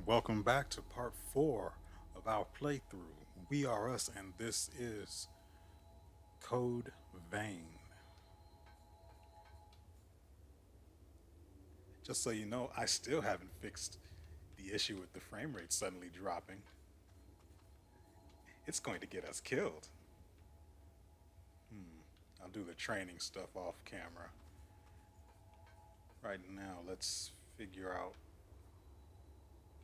Welcome back to part 4 of our playthrough. We are us, and this is Code Vein. Just so you know, I still haven't fixed the issue with the frame rate suddenly dropping. It's going to get us killed. I'll do the training stuff off camera. Right now, let's figure out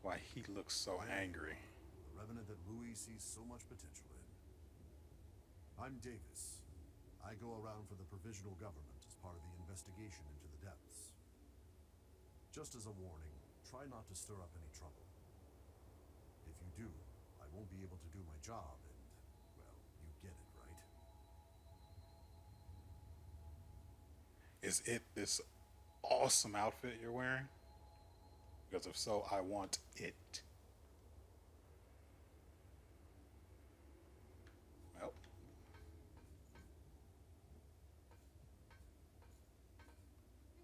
why he looks so angry. The revenant that WeArEuS sees so much potential in. I'm Davis. I go around for the provisional government as part of the investigation into the depths. Just as a warning, try not to stir up any trouble. If you do, I won't be able to do my job and, well, you get it, right? Is it this awesome outfit you're wearing? Because if so, I want it. Well,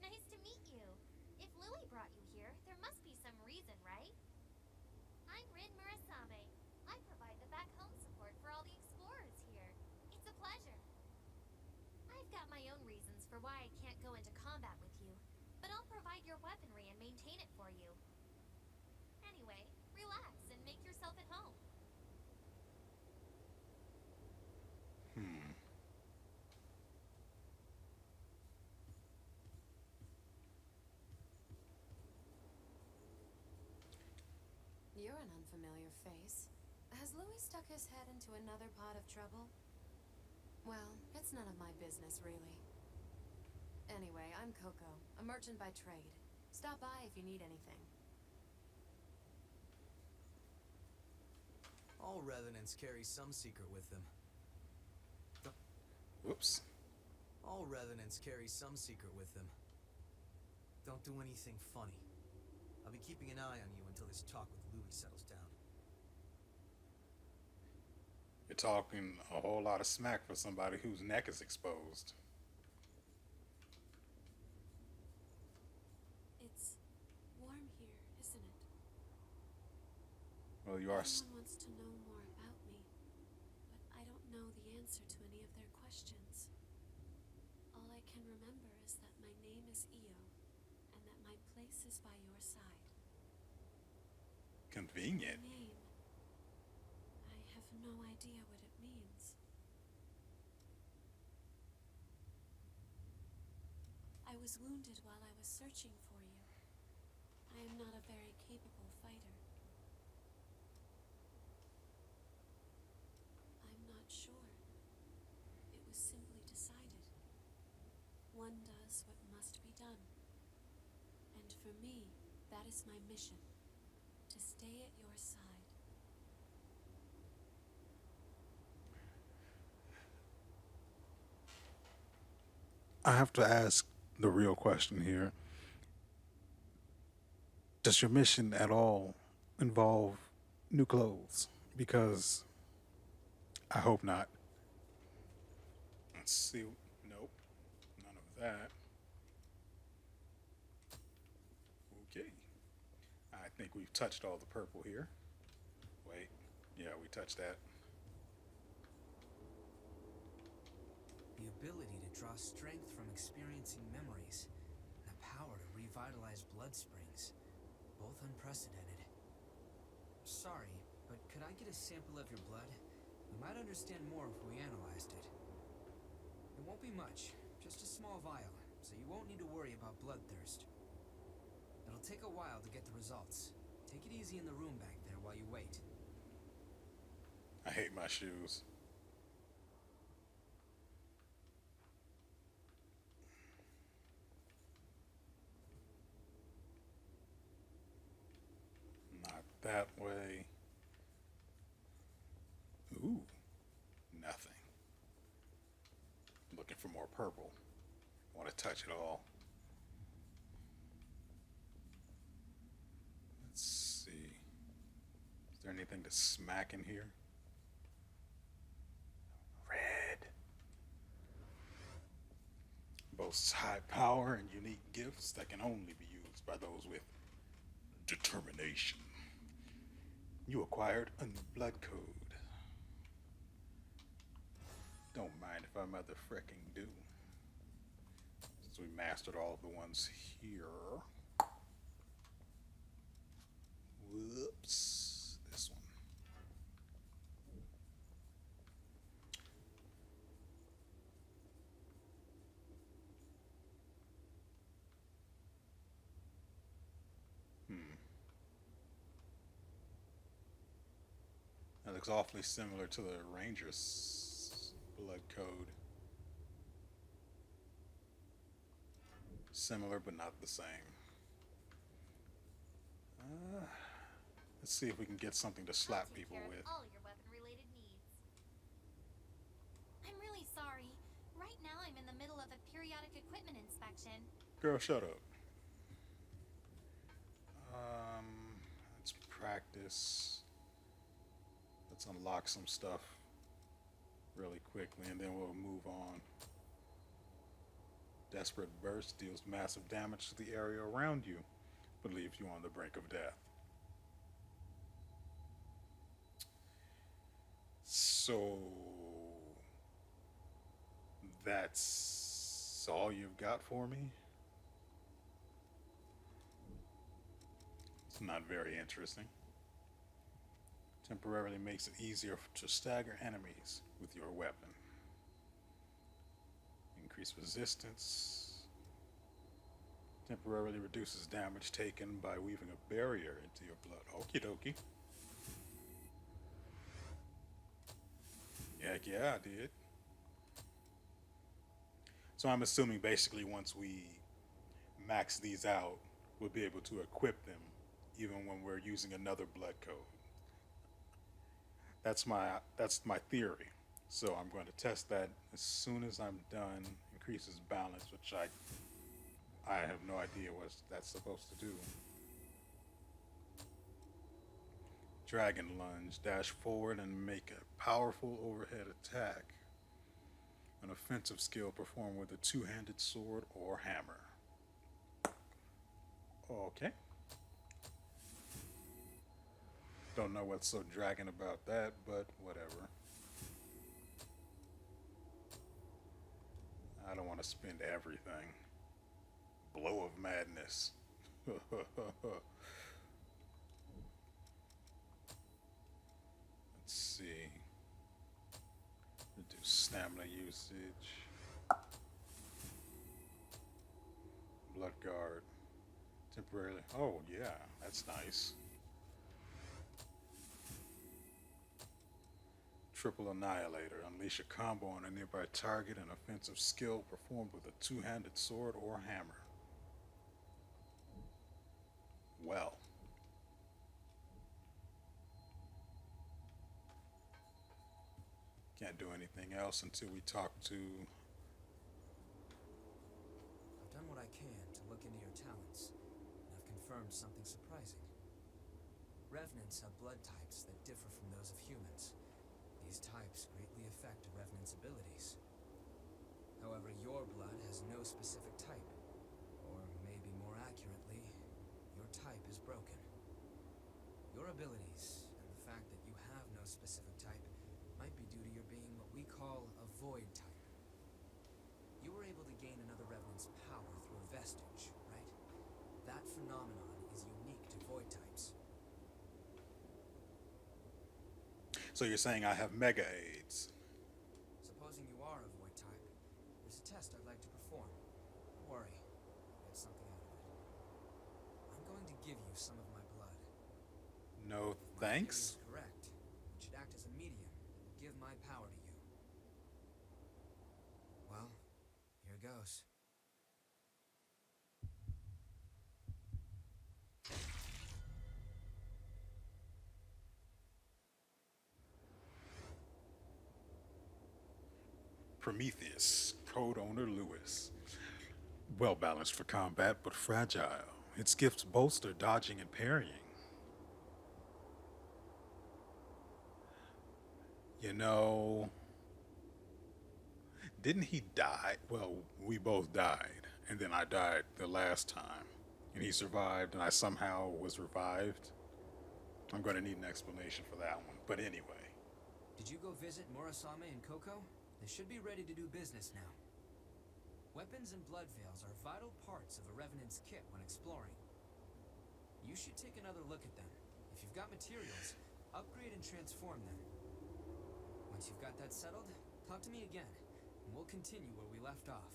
Nice to meet you. If Louis brought you here, there must be some reason, right? I'm Murasame. I provide the back home support for all the explorers here. It's a pleasure. I've got my own reasons for why I can't go into combat with you, but I'll provide your weaponry and maintain it for you. Anyway, relax and make yourself at home. hmm. You're an unfamiliar face. Has Louis stuck his head into another pot of trouble? Well, it's none of my business, really. Anyway, I'm Coco, a merchant by trade. Stop by if you need anything. All revenants carry some secret with them. Whoops. All revenants carry some secret with them. Don't do anything funny. I'll be keeping an eye on you until this talk with Louis settles down. You're talking a whole lot of smack for somebody whose neck is exposed. It's warm here, isn't it? Well, you are. Everyone wants to know more about me, but I don't know the answer to any of their questions. All I can remember is that my name is Io, and that my place is by your side. Convenient. My name. I have no idea what it means. I was wounded while I was searching for you. I am not a very capable fighter. I'm not sure. It was simply decided. One does what must be done. And for me, that is my mission. To stay at your side. I have to ask the real question here. Does your mission at all involve new clothes? Because I hope not. Let's see. Nope. None of that. Okay. I think we've touched all the purple here. Wait. Yeah, we touched that. The ability to draw strength from experiencing memories, and the power to revitalize blood springs. Both unprecedented. Sorry, but could I get a sample of your blood? We might understand more if we analyzed it. It won't be much, just a small vial, so you won't need to worry about bloodthirst. It'll take a while to get the results. Take it easy in the room back there while you wait. I hate my shoes. Not that way. Ooh, nothing. Looking for more purple. Want to touch it all. Let's see. Is there anything to smack in here? Red. Boasts high power and unique gifts that can only be used by those with determination. You acquired a new blood code. Don't mind if I mother fricking do. Since we mastered all of the ones here. Whoops. This one. That looks awfully similar to the Ranger's blood code. Similar, but not the same. Let's see if we can get something to I'll slap take people care with. of all your weapon-related needs. I'm really sorry. Right now I'm in the middle of a periodic equipment inspection. Girl, shut up. Let's practice. Let's unlock some stuff really quickly, and then we'll move on. Desperate Burst deals massive damage to the area around you, but leaves you on the brink of death. So that's all you've got for me? It's not very interesting. Temporarily makes it easier to stagger enemies with your weapon. Increase resistance. Temporarily reduces damage taken by weaving a barrier into your blood. Okie dokie. Heck yeah, I did. So I'm assuming basically once we max these out, we'll be able to equip them even when we're using another blood code. That's my theory. So I'm going to test that as soon as I'm done. Increases balance, which I have no idea what that's supposed to do. Dragon Lunge. Dash forward and make a powerful overhead attack. An offensive skill performed with a two-handed sword or hammer. Okay. Don't know what's so dragon about that, but whatever. I don't want to spend everything. Blow of madness. Let's see. Reduce stamina usage. Blood guard. Temporarily. Oh, yeah, that's nice. Triple Annihilator. Unleash a combo on a nearby target, an offensive skill performed with a two-handed sword or hammer. Well. Can't do anything else until we talk to... I've done what I can to look into your talents, and I've confirmed something surprising. Revenants have blood types that differ from those of humans. These types greatly affect a Revenant's abilities. However, your blood has no specific type, or maybe more accurately, your type is broken. Your abilities, and the fact that you have no specific type, might be due to your being what we call a void type. You were able to gain another Revenant's power through a vestige, right? That phenomenon is unique to void types. So you're saying I have mega aids? Supposing you are a void type, there's a test I'd like to perform. Don't worry, I'll get something out of it. I'm going to give you some of my blood. No, If my thanks. theory is correct, it should act as a medium that will give my power to you. Well, here goes. Prometheus, code owner Lewis. Well balanced for combat, but fragile. Its gifts bolster dodging and parrying. You know, didn't he die? Well, we both died, and then I died the last time, and he survived, and I somehow was revived. I'm going to need an explanation for that one. But anyway. Did you go visit Murasame and Koko? They should be ready to do business now. Weapons and blood veils are vital parts of a Revenant's kit when exploring. You should take another look at them. If you've got materials, upgrade and transform them. Once you've got that settled, talk to me again, and we'll continue where we left off.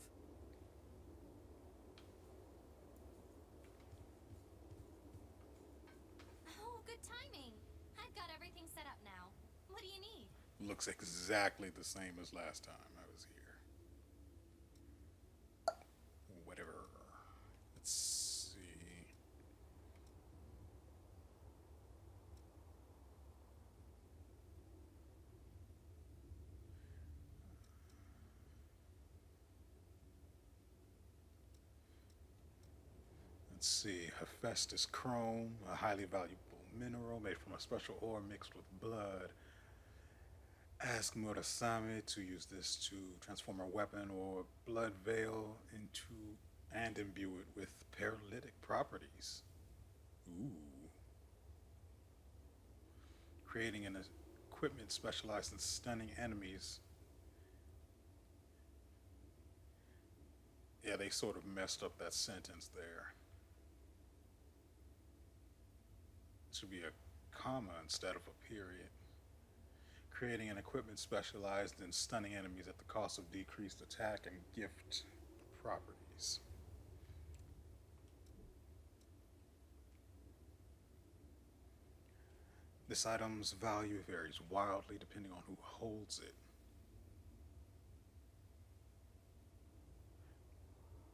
Oh, good timing. I've got everything set up now. What do you need? Looks exactly the same as last time I was here. Whatever. Let's see. Let's see. Hephaestus chrome, a highly valuable mineral made from a special ore mixed with blood. Ask Murasame to use this to transform a weapon or blood veil into and imbue it with paralytic properties. Ooh. Creating an equipment specialized in stunning enemies. Yeah, they sort of messed up that sentence there. It should be a comma instead of a period. Creating an equipment specialized in stunning enemies at the cost of decreased attack and gift properties. This item's value varies wildly depending on who holds it.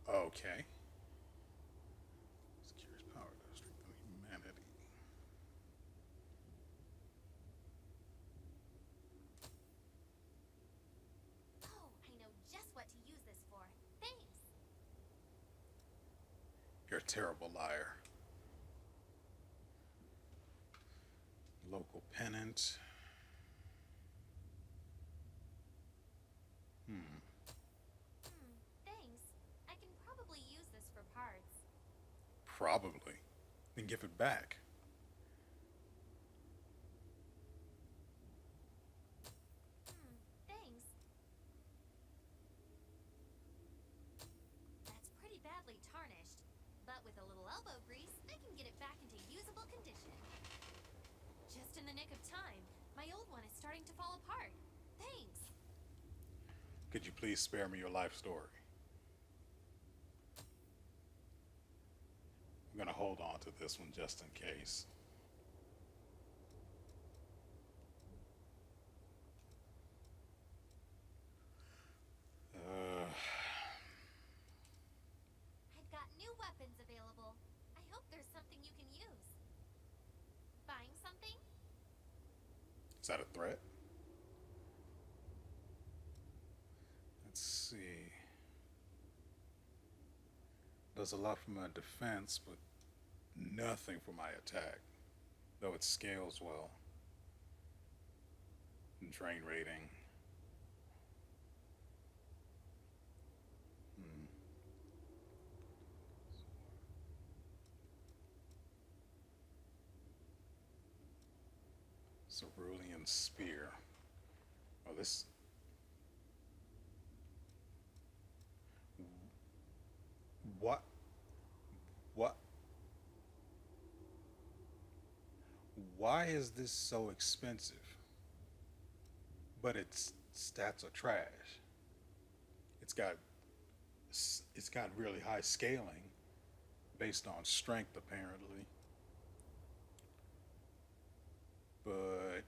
Okay. Secures power to strengthen humanity. Oh, I know just what to use this for. Thanks. You're a terrible liar. Local pennant. Thanks. I can probably use this for parts. Probably. Then give it back. Thanks. That's pretty badly tarnished, but with a little elbow grease, I can get it back into usable condition. Just in the nick of time. My old one is starting to fall apart. Thanks. Could you please spare me your life story? I'm gonna hold on to this one just in case. I've got new weapons available. I hope there's something you can use. Buying something? Is that a threat? Let's see. Does a lot for my defense, but nothing for my attack. Though it scales well. Drain rating. Cerulean spear. Oh, this. What? What? Why is this so expensive? But its stats are trash. It's got really high scaling based on strength apparently. But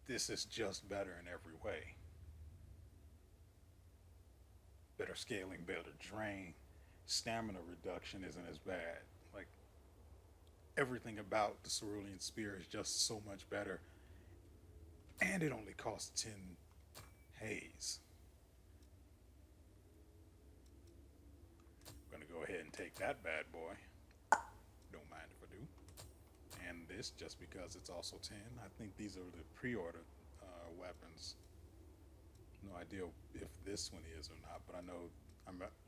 this is just better in every way. Better scaling, better drain. Stamina reduction isn't as bad. Like, everything about the Cerulean Spear is just so much better. And it only costs 10 haze. I'm gonna go ahead and take that bad boy. Don't mind if I do. And this, just because it's also 10. I think these are the pre-order weapons. No idea if this one is or not, but I know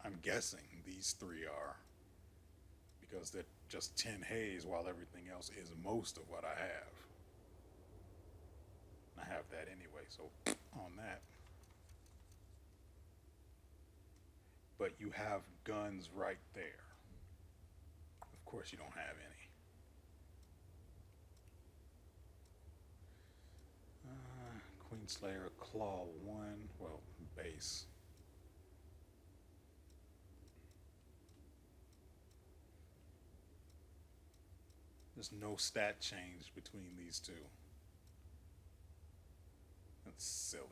I'm guessing these three are, because because they're just 10 haze while everything else is most of what I have. I have that anyway, so on that. But you have guns right there. Of course, you don't have any. Queenslayer Claw 1, well, base. There's no stat change between these two. That's silly.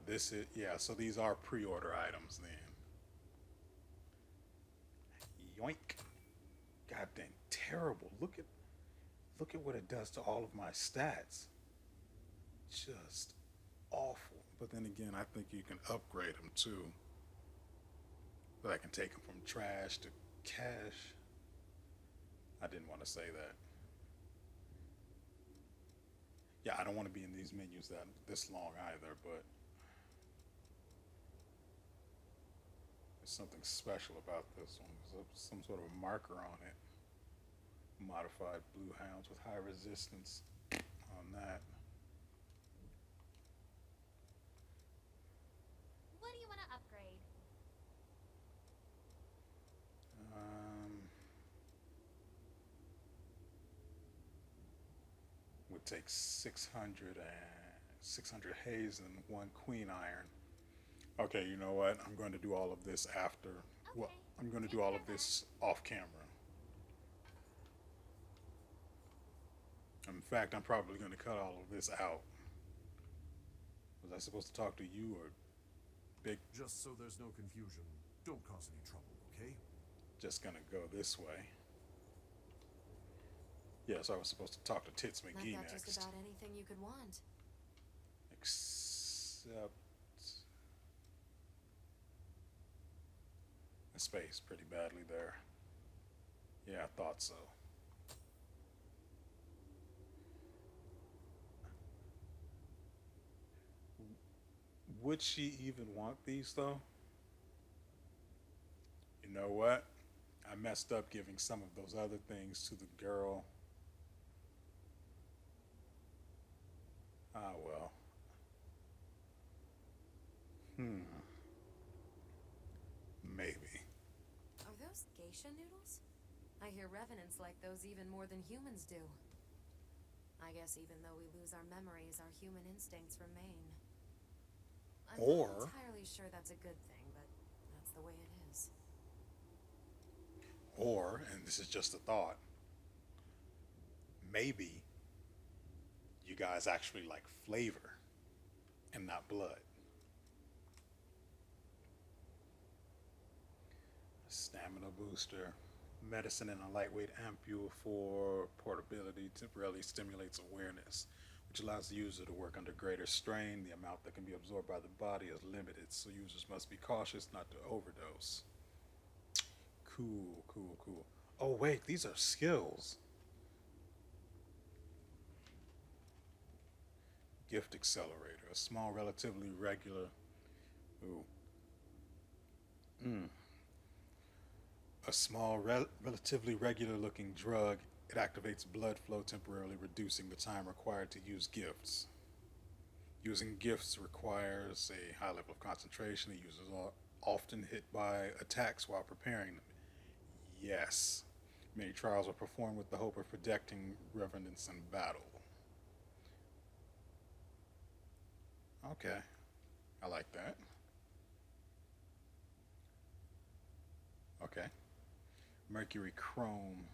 This is, yeah, so these are pre-order items then. Yoink. God dang, terrible. Look at what it does to all of my stats. Just awful. But then again, I think you can upgrade them too. But I can take them from trash to cash. I didn't want to say that. Yeah, I don't want to be in these menus this long either, but there's something special about this one. There's some sort of marker on it. Modified blue hounds with high resistance on that. What do you want to upgrade? Would take 600 haze and 1 queen iron. Okay, you know what? I'm going to do all of this after. Well, I'm going to do all of this off camera. In fact, I'm probably going to cut all of this out. Was I supposed to talk to you or Big? Just so there's no confusion, don't cause any trouble, okay? Just going to go this way. Yes, I was supposed to talk to Tits McGee I've got next. just about anything you could want. Except a space pretty badly there. Yeah, I thought so. Would she even want these though? You know what? I messed up giving some of those other things to the girl. Ah, well. Maybe. Are those geisha noodles? I hear revenants like those even more than humans do. I guess even though we lose our memories, our human instincts remain. I'm not entirely sure that's a good thing, but that's the way it is. Or, and this is just a thought, maybe you guys actually like flavor and not blood. Stamina booster. Medicine in a lightweight ampule for portability temporarily stimulates awareness, which allows the user to work under greater strain. The amount that can be absorbed by the body is limited, so users must be cautious not to overdose. Cool, cool, cool. Oh wait, these are skills. Gift accelerator, a small, relatively regular. Ooh. A small, relatively regular-looking drug. It activates blood flow, temporarily reducing the time required to use gifts. Using gifts requires a high level of concentration. The users are often hit by attacks while preparing them. Yes. Many trials are performed with the hope of protecting revenants in battle. Okay. I like that. Okay. Mercury Chrome.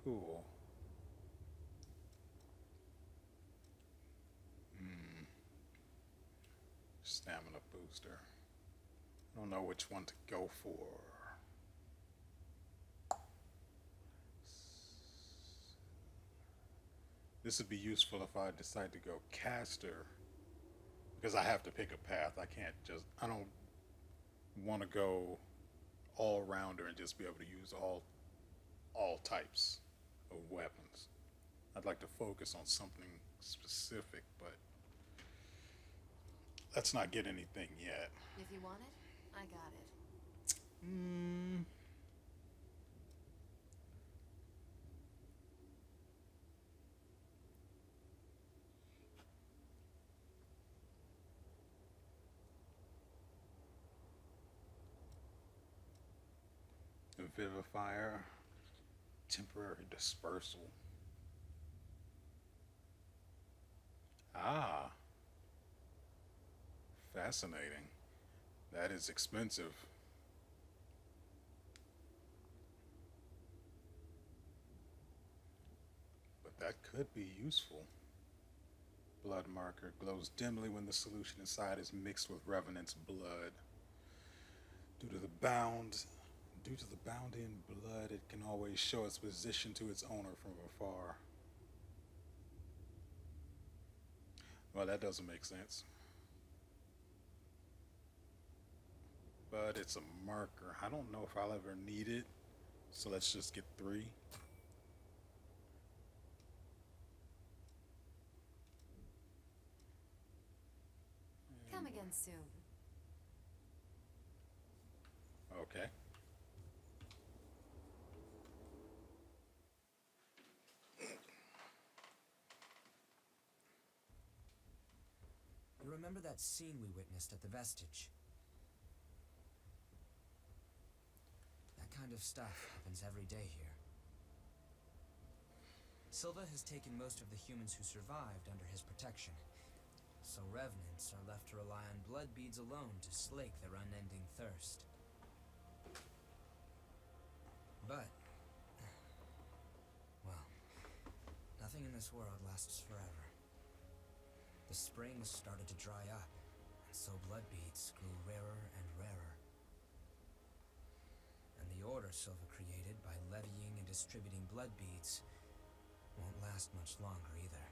Cool. Stamina booster. I don't know which one to go for. This would be useful if I decide to go caster, because I have to pick a path. I don't want to go all rounder and just be able to use all types of weapons. I'd like to focus on something specific, but let's not get anything yet. If you want it, I got it. Hmm. Vivifier, temporary dispersal. Ah, fascinating. That is expensive. But that could be useful. Blood marker glows dimly when the solution inside is mixed with Revenant's blood. Due to the bound Due to the bound in blood, it can always show its position to its owner from afar. Well, that doesn't make sense. But it's a marker. I don't know if I'll ever need it. So let's just get 3. Come again soon. Okay. You remember that scene we witnessed at the Vestige? That kind of stuff happens every day here. Silva has taken most of the humans who survived under his protection, so revenants are left to rely on blood beads alone to slake their unending thirst. But, well, nothing in this world lasts forever. The springs started to dry up, and so blood beads grew rarer and rarer. And the order Silva created by levying and distributing blood beads won't last much longer either.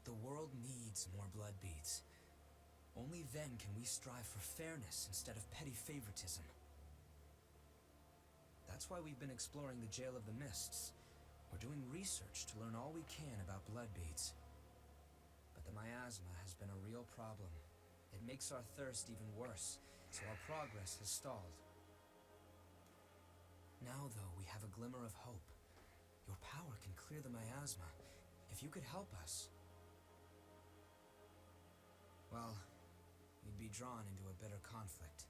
The world needs more blood beads. Only then can we strive for fairness instead of petty favoritism. That's why we've been exploring the Jail of the Mists. We're doing research to learn all we can about blood beads. But the miasma has been a real problem. It makes our thirst even worse, so our progress has stalled. Now, though, we have a glimmer of hope. Your power can clear the miasma. If you could help us, well, we'd be drawn into a bitter conflict.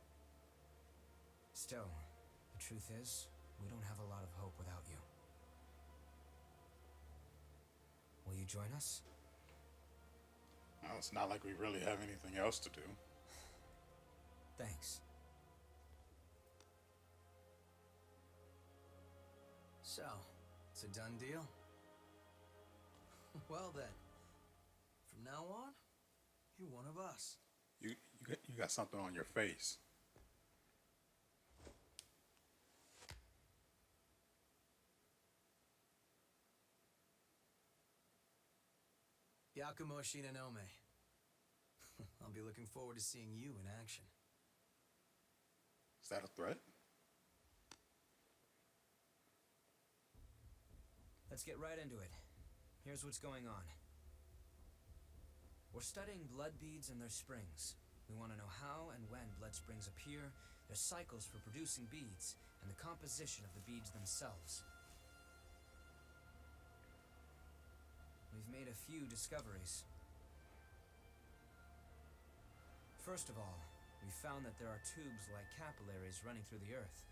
Still, the truth is, we don't have a lot of hope without you. Will you join us? Well, it's not like we really have anything else to do. Thanks. So, it's a done deal? Well then, from now on, you're one of us. You got something on your face. Yakumo Shinonome. I'll be looking forward to seeing you in action. Is that a threat? Let's get right into it. Here's what's going on. We're studying blood beads and their springs. We want to know how and when blood springs appear, their cycles for producing beads, and the composition of the beads themselves. We've made a few discoveries. First of all, we found that there are tubes like capillaries running through the earth.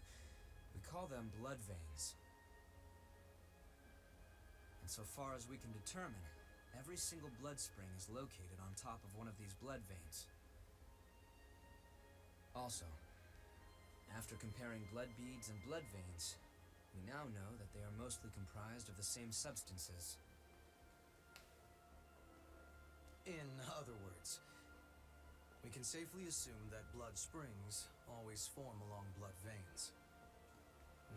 We call them blood veins. And so far as we can determine, every single blood spring is located on top of one of these blood veins. Also, after comparing blood beads and blood veins, we now know that they are mostly comprised of the same substances. In other words, we can safely assume that blood springs always form along blood veins.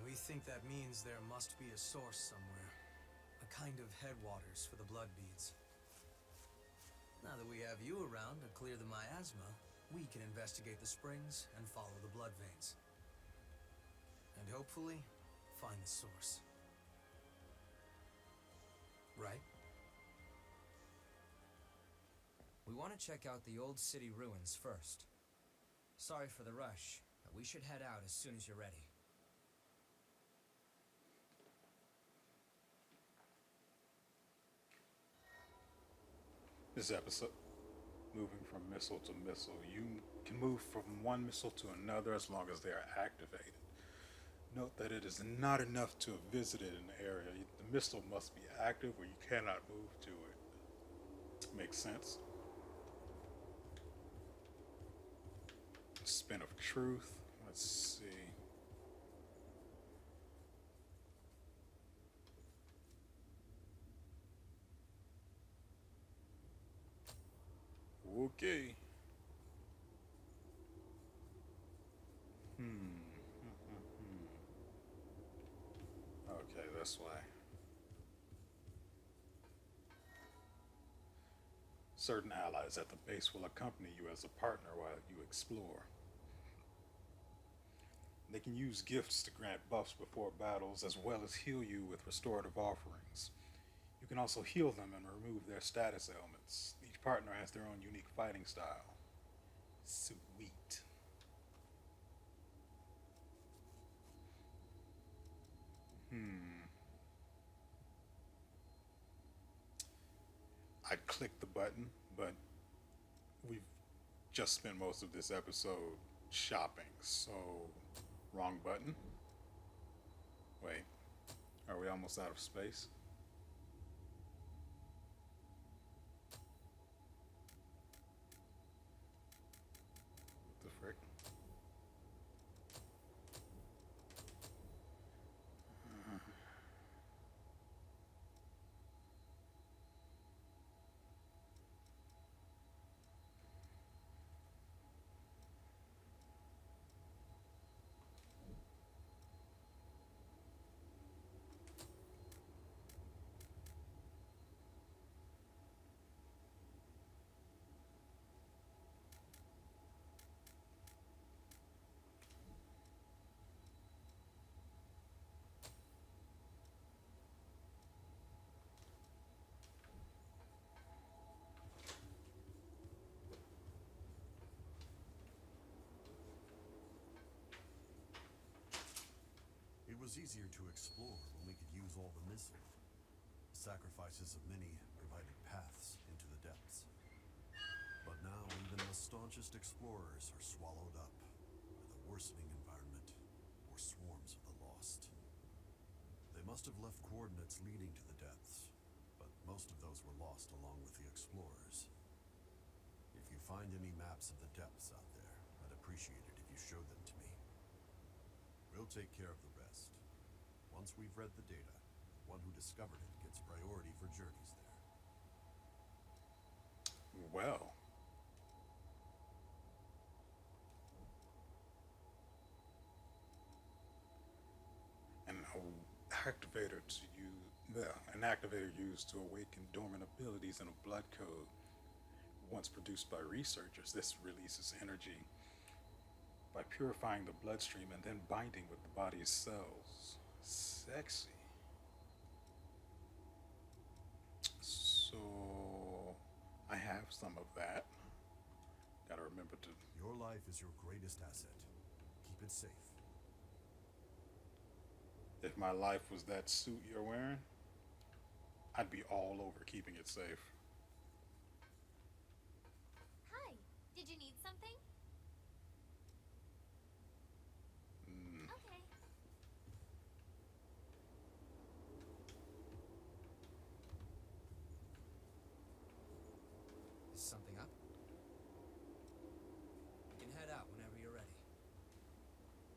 We think that means there must be a source somewhere, a kind of headwaters for the blood beads. Now that we have you around to clear the miasma, we can investigate the springs and follow the blood veins. And hopefully, find the source. Right? want to check out the old city ruins first. Sorry for the rush, but we should head out as soon as you're ready. This episode, moving from missile to missile, you can move from one missile to another as long as they are activated. Note that it is not enough to have visited an area. The missile must be active or you cannot move to it. Makes sense. Spin of truth. Let's see. Okay. Okay, that's why. Certain allies at the base will accompany you as a partner while you explore. They can use gifts to grant buffs before battles as well as heal you with restorative offerings. You can also heal them and remove their status ailments. Each partner has their own unique fighting style. Sweet. I'd click the button, but we've just spent most of this episode shopping, so wrong button. Wait, are we almost out of space? What the frick? It was easier to explore when we could use all the missile. The sacrifices of many provided paths into the depths. But now even the staunchest explorers are swallowed up by the worsening environment or swarms of the lost. They must have left coordinates leading to the depths, but most of those were lost along with the explorers. If you find any maps of the depths out there, I'd appreciate it if you showed them to me. We'll take care of the rest. Once we've read the data, the one who discovered it gets priority for journeys there. Well. An activator used to awaken dormant abilities in a blood code. Once produced by researchers, this releases energy by purifying the bloodstream and then binding with the body's cells. Sexy. So I have some of that. Gotta remember to. Your life is your greatest asset. Keep it safe. If my life was that suit you're wearing, I'd be all over keeping it safe. Hi, did you need something? Okay. Is something up? You can head out whenever you're ready.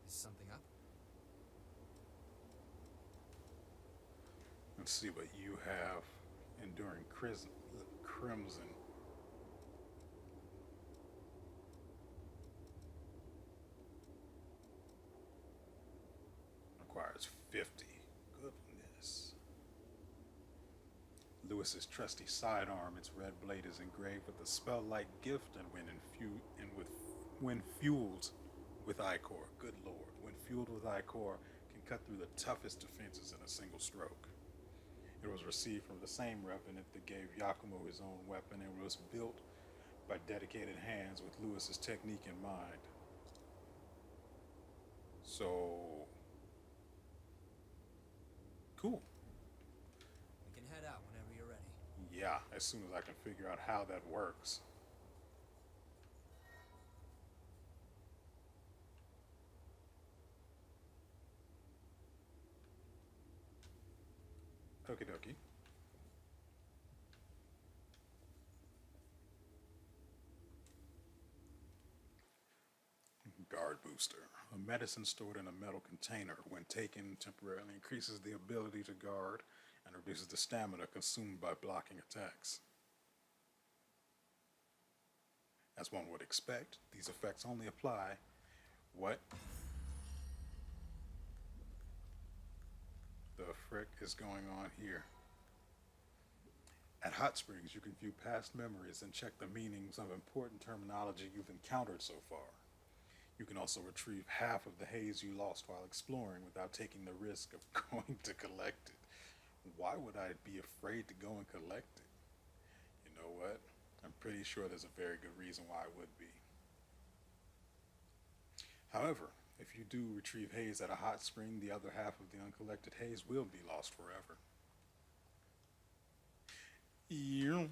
Is something up? Let's see what you have. Enduring Crimson. Requires 50. Goodness. Lewis's trusty sidearm, its red blade is engraved with a spell-like gift, and when fueled with Ichor, good lord, when fueled with Ichor, can cut through the toughest defenses in a single stroke. It was received from the same revenant that gave Yakumo his own weapon and was built by dedicated hands with Lewis's technique in mind. So, cool. We can head out whenever you're ready. Yeah, as soon as I can figure out how that works. Okie dokie. Guard booster. A medicine stored in a metal container, when taken, temporarily increases the ability to guard and reduces the stamina consumed by blocking attacks. As one would expect, these effects only apply. What the frick is going on here? At Hot Springs, you can view past memories and check the meanings of important terminology you've encountered so far. You can also retrieve half of the haze you lost while exploring without taking the risk of going to collect it. Why would I be afraid to go and collect it? You know what? I'm pretty sure there's a very good reason why I would be. However, if you do retrieve haze at a hot spring, the other half of the uncollected haze will be lost forever. Yeah.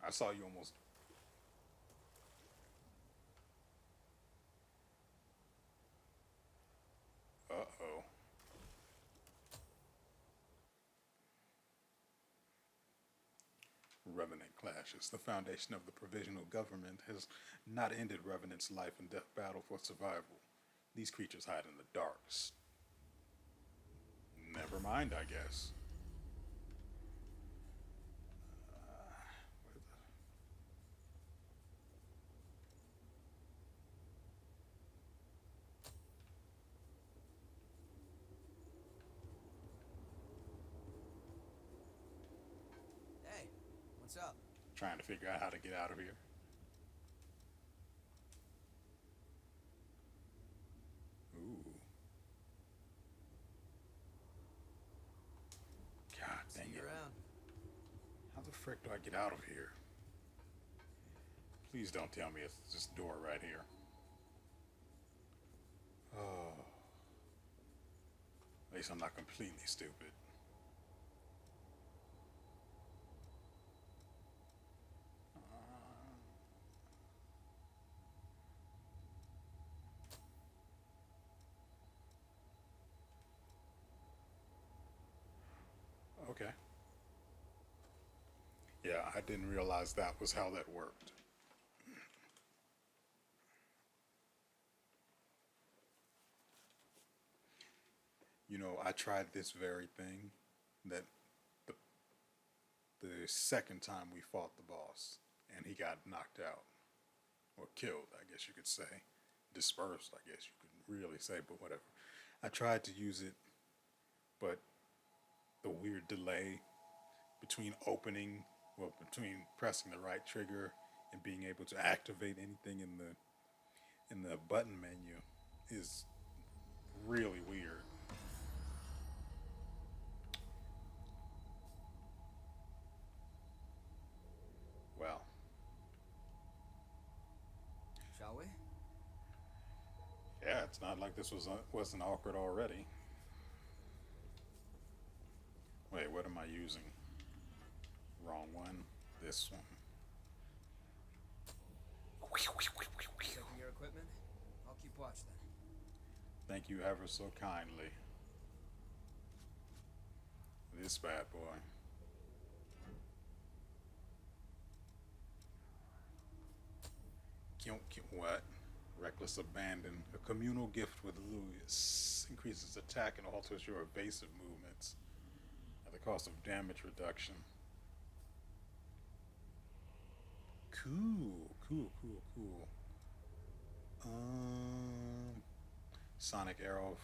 I saw you almost. Uh-oh. Revenant clashes. The foundation of the provisional government has not ended Revenant's life and death battle for survival. These creatures hide in the darks. Never mind, I guess. Hey, what's up? Trying to figure out how to get out of here. Ooh. God dang See you it. around. How the frick do I get out of here? Please don't tell me it's this door right here. Oh. At least I'm not completely stupid. Okay. Yeah, I didn't realize that was how that worked. You know, I tried this very thing that the, the second time we fought the boss, and he got knocked out. Or killed, I guess you could say. Dispersed, I guess you could really say, but whatever. I tried to use it, but the weird delay between opening, well, between pressing the right trigger and being able to activate anything in the button menu is really weird. Well, Shall we? yeah, it's not like this wasn't awkward already. Wait, what am I using? Wrong one. This one. Checking your equipment? I'll keep watch then. Thank you ever so kindly. This bad boy. What? Reckless Abandon. A communal gift with Louis. Increases attack and alters your evasive movements at the cost of damage reduction. Cool. Sonic Arrow.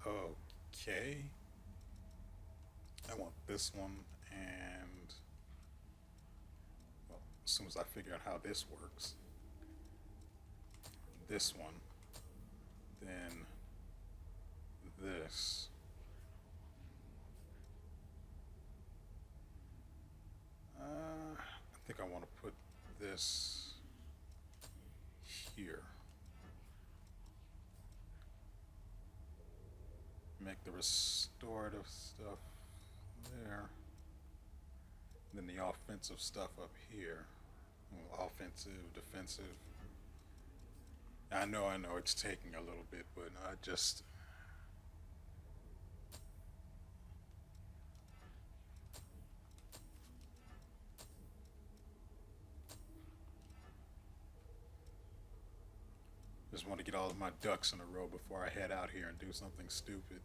Okay. this one, and well, as soon as I figure out how this works, this one, then this. I think I want to put this here. Make the restorative stuff there. Then the offensive stuff up here. Well, offensive, defensive. I know, it's taking a little bit, but I just... Just want to get all of my ducks in a row before I head out here and do something stupid.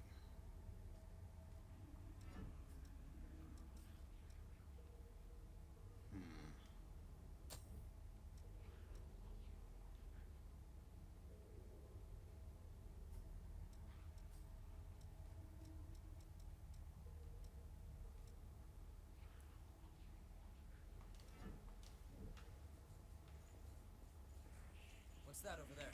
What's that over there?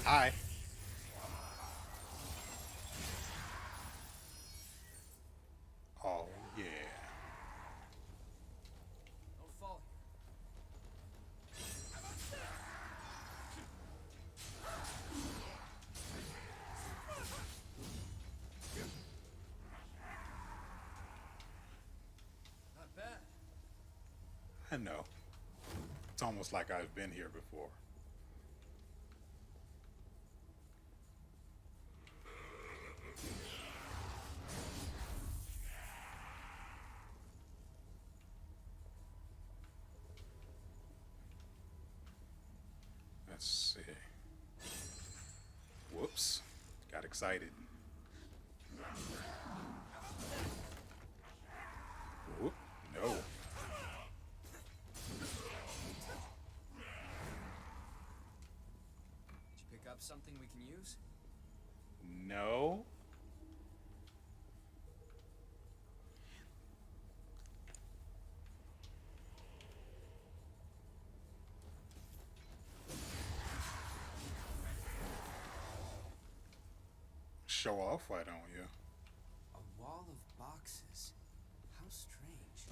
Hi. Oh, yeah. Don't fall here. Not bad. I know. It's almost like I've been here before. Let's see. Whoops. Got excited. Whoop. No. Did you pick up something we can use? No. Show off, why don't you? A wall of boxes. How strange.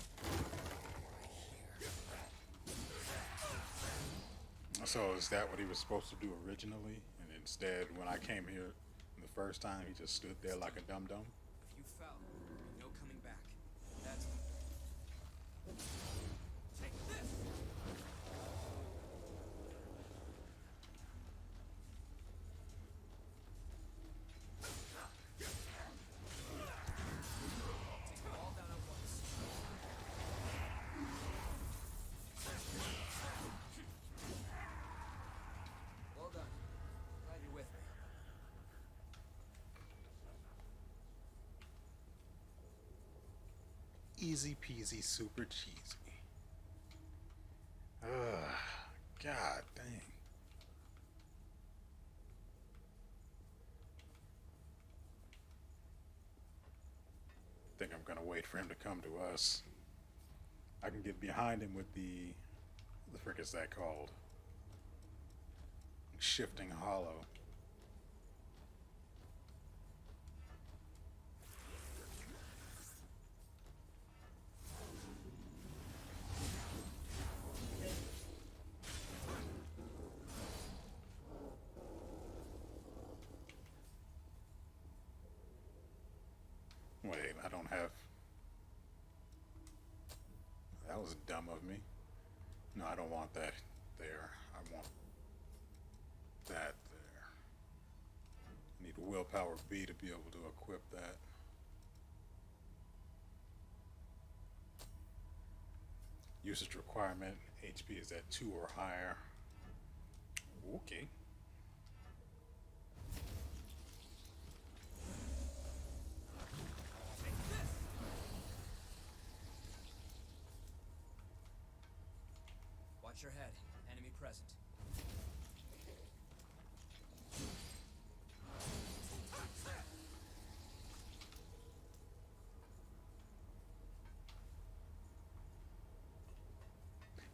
So is that what he was supposed to do originally? And instead, when I came here the first time, he just stood there like a dum-dum? If you fell, no coming back. That's... Take this! Take them all down at once. Well done. Glad you're with me. Easy peasy, super cheesy. Ugh, god dang. Think I'm gonna wait for him to come to us. I can get behind him with the frick is that called? Shifting hollow. Wait, I don't have... That was dumb of me. No, I don't want that there. I want that there. I need willpower B to be able to equip that. Usage requirement, HP is at 2 or higher. Okay. Watch your head. Enemy present.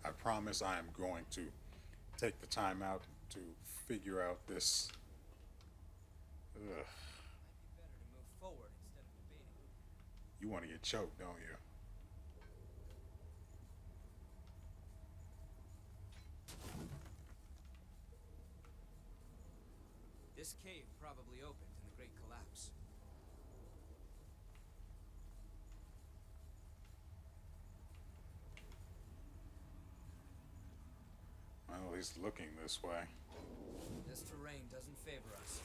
I promise I am going to take the time out to figure out this. Ugh. Might be better to move forward instead of debating. You want to get choked, don't you? This cave probably opened in the Great Collapse. Well, he's looking this way. This terrain doesn't favor us.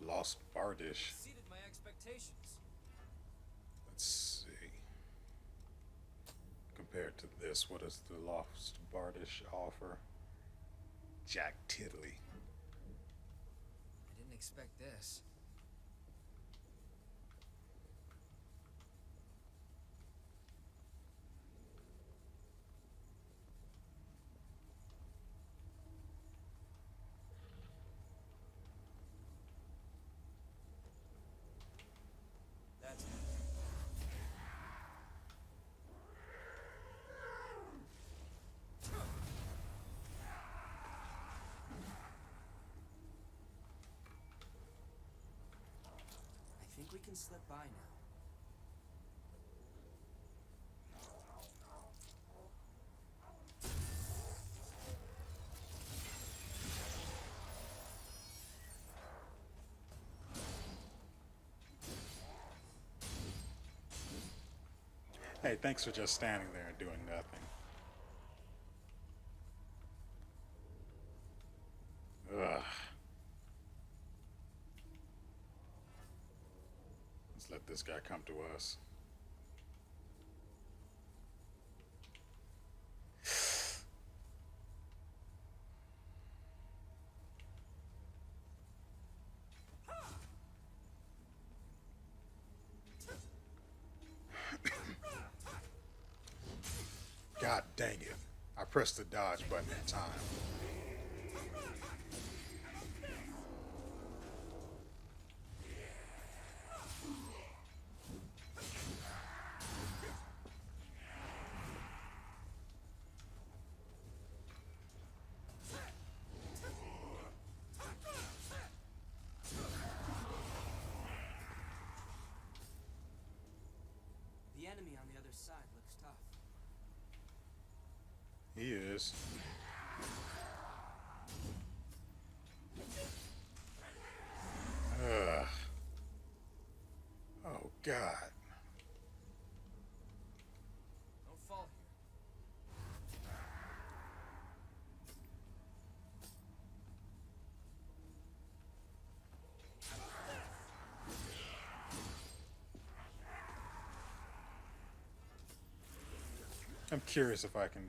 Lost Bardish. Exceeded my expectations. Let's see. Compared to this, what does the Lost Bardish offer? Jack Tiddly. I didn't expect this. That's I think we can slip by now. Hey, thanks for just standing there and doing nothing. Ugh. Let's let this guy come to us. God dang it. I pressed the dodge button in time. The enemy on the other side looks tough. He is. Ugh. Oh, God. Don't fall here. I'm curious if I can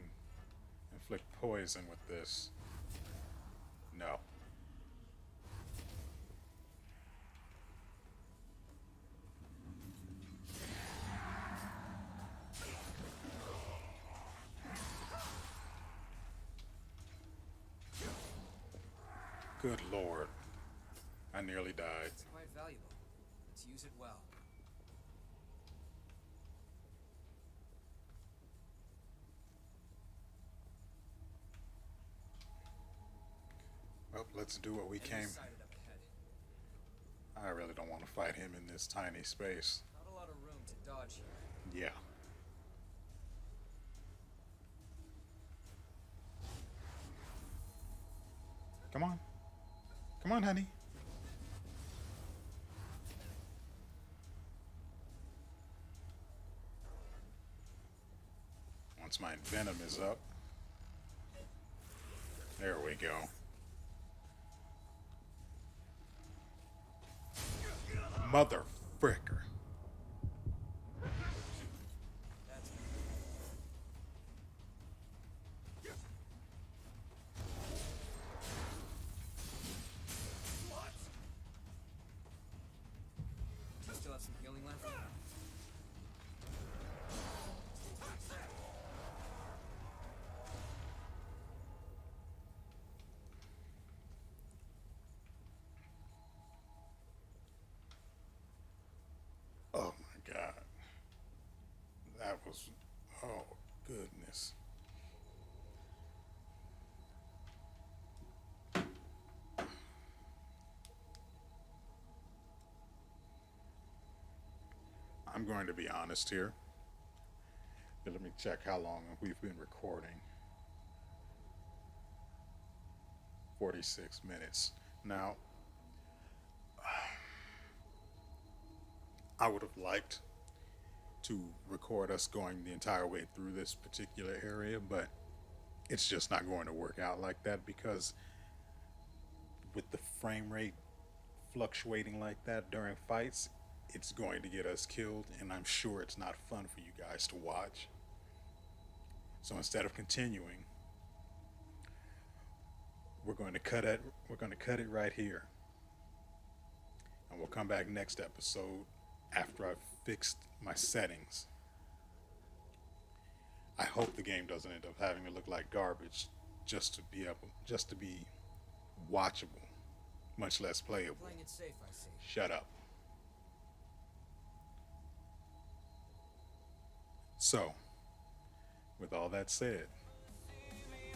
inflict poison with this. No. Good Lord. I nearly died. It's quite valuable. Let's use it well. Well, let's do what we Enemy came. sighted up ahead. I really don't want to fight him in this tiny space. Not a lot of room to dodge here. Yeah. Come on. Come on, honey. Once my venom is up. There we go. Mother fricker. That's Do you still have some healing left? I'm going to be honest here. Let me check how long we've been recording. 46 minutes. Now, I would have liked to record us going the entire way through this particular area, but it's just not going to work out like that because with the frame rate fluctuating like that during fights, it's going to get us killed, and I'm sure it's not fun for you guys to watch. So instead of continuing, we're going to cut it right here. And we'll come back next episode after I've fixed my settings. I hope the game doesn't end up having to look like garbage just to be watchable, much less playable. Playing it safe, I see. Shut up. So, with all that said,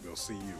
we'll see you